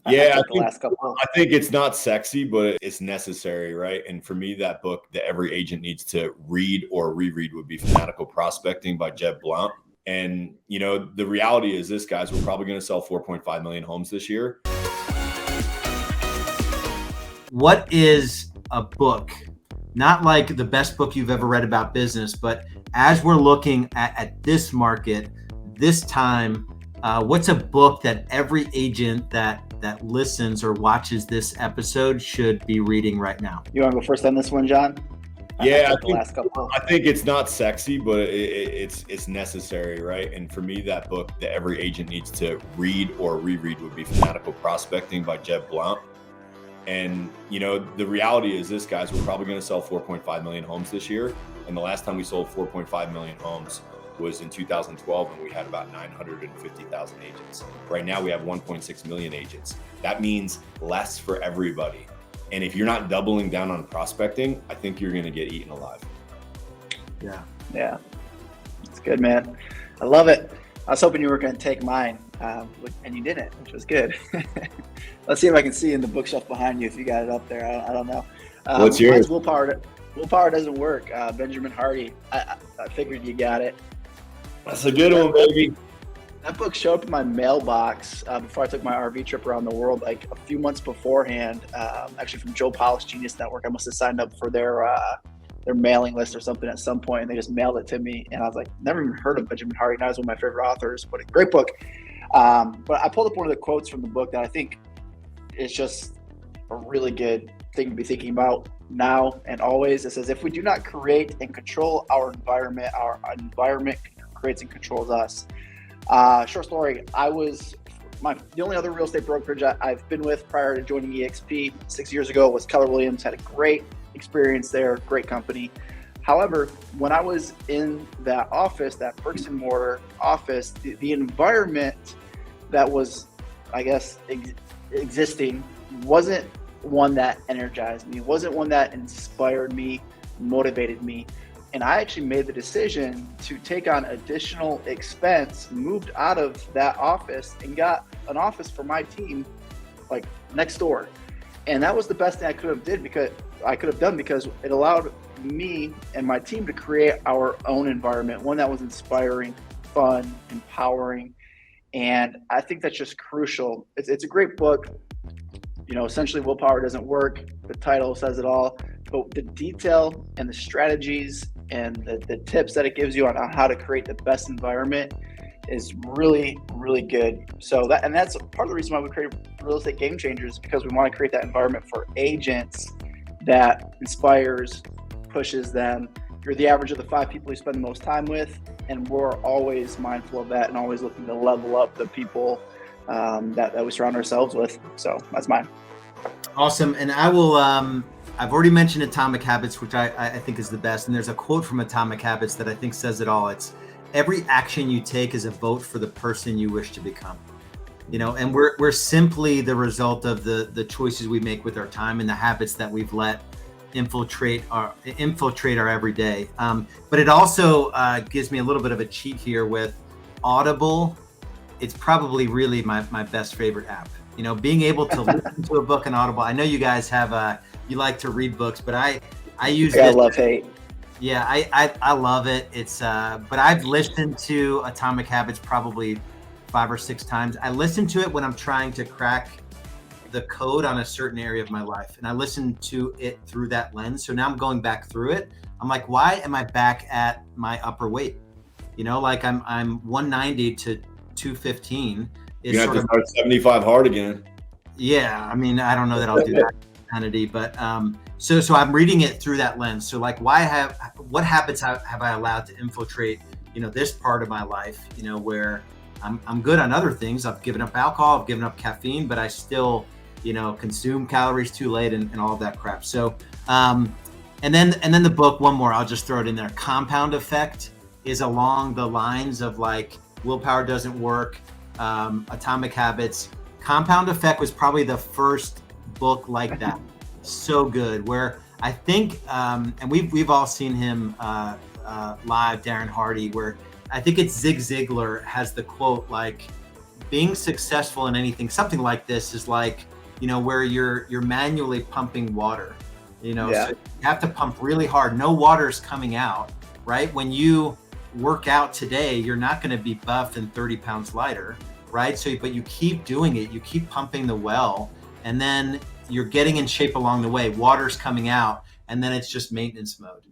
Yeah, the last couple. I think it's not sexy, but it's necessary, right? And for me, that book that every agent needs to read or reread would be Fanatical Prospecting by Jeb Blount. And, the reality is this, guys, we're probably going to sell 4.5 million homes this year. What is a book, not like the best book you've ever read about business, but as we're looking at this market, this time, what's a book that every agent that listens or watches this episode should be reading right now? You want to go first on this one, John? Yeah, I think it's not sexy, but it's necessary, right? And for me, that book that every agent needs to read or reread would be Fanatical Prospecting by Jeb Blount. And, the reality is this, guys, we're probably going to sell 4.5 million homes this year. And the last time we sold 4.5 million homes was in 2012, when we had about 950,000 agents. Right now we have 1.6 million agents. That means less for everybody. And if you're not doubling down on prospecting, I think you're going to get eaten alive. Yeah. It's good, man. I love it. I was hoping you were going to take mine, and you didn't, which was good. Let's see if I can see in the bookshelf behind you if you got it up there. I don't know. What's yours? Willpower Doesn't Work. Benjamin Hardy. I figured you got it. That's a good one, baby. That book showed up in my mailbox before I took my RV trip around the world, like a few months beforehand. Actually, from Joe Polish Genius Network, I must have signed up for their mailing list or something at some point, and they just mailed it to me. And I was like, never even heard of Benjamin Hardy. Now he's one of my favorite authors, but a great book. But I pulled up one of the quotes from the book that I think is just a really good thing to be thinking about now and always. It says, if we do not create and control our environment creates and controls us. Short story, the only other real estate brokerage I've been with prior to joining EXP 6 years ago was Keller Williams. Had a great experience there, great company. However, when I was in that office, that bricks and mortar office, the environment that was, I guess, existing wasn't one that energized me, wasn't one that inspired me, motivated me. And I actually made the decision to take on additional expense, moved out of that office and got an office for my team like next door. And that was the best thing I could have done because it allowed me and my team to create our own environment, one that was inspiring, fun, empowering. And I think that's just crucial. It's a great book. Essentially, Willpower Doesn't Work. The title says it all. But the detail and the strategies and the tips that it gives you on how to create the best environment is really, really good. So that's part of the reason why we created Real Estate Game Changers, because we want to create that environment for agents that inspires, pushes them. You're the average of the 5 people you spend the most time with, and we're always mindful of that and always looking to level up the people that we surround ourselves with. So that's mine. Awesome. And I will, I've already mentioned Atomic Habits, which I think is the best. And there's a quote from Atomic Habits that I think says it all. It's, every action you take is a vote for the person you wish to become. And we're simply the result of the choices we make with our time and the habits that we've let infiltrate our everyday. But it also gives me a little bit of a cheat here with Audible. It's probably really my best favorite app. Being able to listen to a book on Audible. I know you guys have you like to read books, but I use it. I love hate. Yeah, I love it. It's but I've listened to Atomic Habits probably 5 or 6 times. I listen to it when I'm trying to crack the code on a certain area of my life, and I listen to it through that lens. So now I'm going back through it. I'm like, why am I back at my upper weight? Like I'm 190 to 215. You have to start 75 hard again. Yeah, I mean, I don't know that I'll do that quantity, but so I'm reading it through that lens. So like, what habits have I allowed to infiltrate, this part of my life, where I'm good on other things. I've given up alcohol, I've given up caffeine, but I still, consume calories too late and all of that crap. So, and then the book, one more, I'll just throw it in there. Compound Effect is along the lines of like Willpower Doesn't Work, Atomic Habits. Compound Effect was probably the first book like that. So good, where I think, and we've all seen him live, Darren Hardy, where I think it's Zig Ziglar has the quote like, being successful in anything, something like this is like, where you're manually pumping water, so you have to pump really hard. No water's coming out, right? When you work out today, you're not going to be buff and 30 pounds lighter, right? So, but you keep doing it, you keep pumping the well, and then you're getting in shape along the way. Water's coming out, and then it's just maintenance mode.